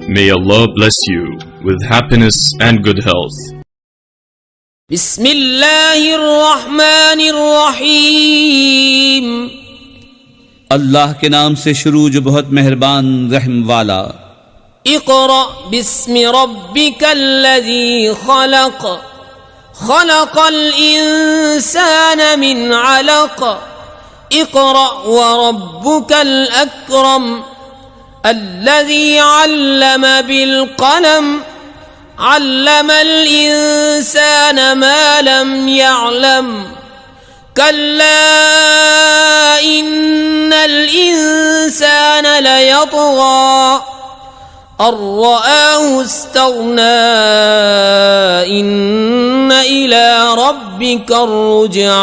May Allah bless you with happiness and good health. बिस्मिल्लाहिर्रहमानिर्रहीम। अल्लाह के नाम से शुरू जो बहुत मेहरबान रहम वाला। इक़रा बिस्मि रब्बिकल्लज़ी खलक़ खलक़ल इंसान मिन अलक़ इक़रा व रब्बुकल अकरम अल्लज़ी अल्लम बिल कलम अल्लमल इंसान मा लम यअलम कल्ला इन्नल इंसान लयतग़ा अर्रआहु इस्तग़ना इन्न इला रब्बिकर रुजआ।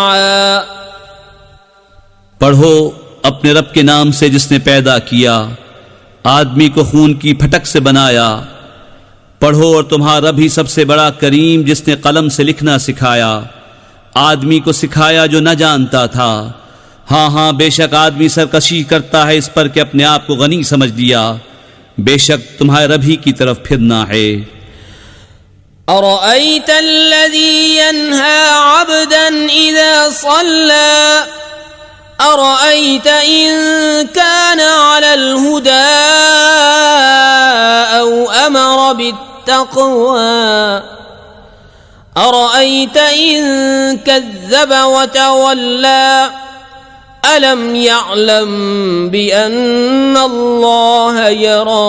पढ़ो अपने रब के नाम से जिसने पैदा किया, आदमी को खून की फटक से बनाया। पढ़ो और तुम्हारा भी सबसे बड़ा करीम जिसने कलम से लिखना सिखाया, आदमी को सिखाया जो न जानता था। हाँ हाँ, बेशक आदमी सरकशी करता है इस पर कि अपने आप को गनी समझ लिया। बेशक तुम्हारे रब ही की तरफ फिरना है। अरअयतल्लज़ी यन्हा अब्दन इज़ा सल्ला अरअयत इन कान अलल हुदा औ अमर बित्तक़वा अरअयत इन कज़्ज़ब व तवल्ला अलम यअलम बिअन्नल्लाह यरा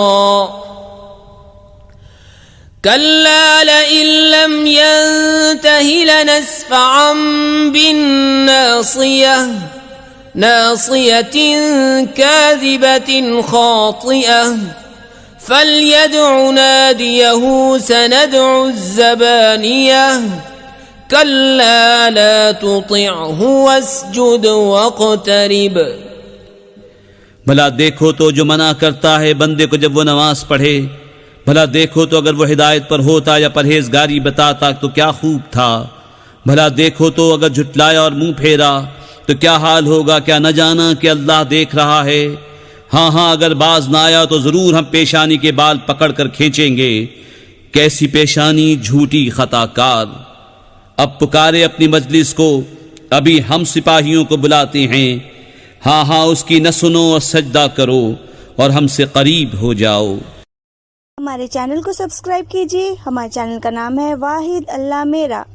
कल्ला लइन लम यंतहि लनस्फ़अन बिन्नासियह नासियतिन काज़िबतिन खातिअह फल्यदउ नादियहु सनदउ ज़बानियह कल्ला ला तुतिअहु वस्जुद वक़्तरिब। भला देखो तो जो मना करता है बंदे को जब वो नमाज पढ़े, भला देखो तो अगर वो हिदायत पर होता या परहेजगारी बताता तो क्या खूब था। भला देखो तो अगर झुटलाया और मुंह फेरा तो क्या हाल होगा। क्या न जाना कि अल्लाह देख रहा है। हाँ हाँ, अगर बाज ना आया तो जरूर हम पेशानी के बाल पकड़ कर खींचेंगे। कैसी पेशानी झूठी खताकार। अब पुकारे अपनी मजलिस को, अभी हम सिपाहियों को बुलाते हैं। हाँ हाँ, उसकी न सुनो और सजदा करो और हमसे करीब हो जाओ। हमारे चैनल को सब्सक्राइब कीजिए। हमारे चैनल का नाम है वाहिद अल्लाह मेरा।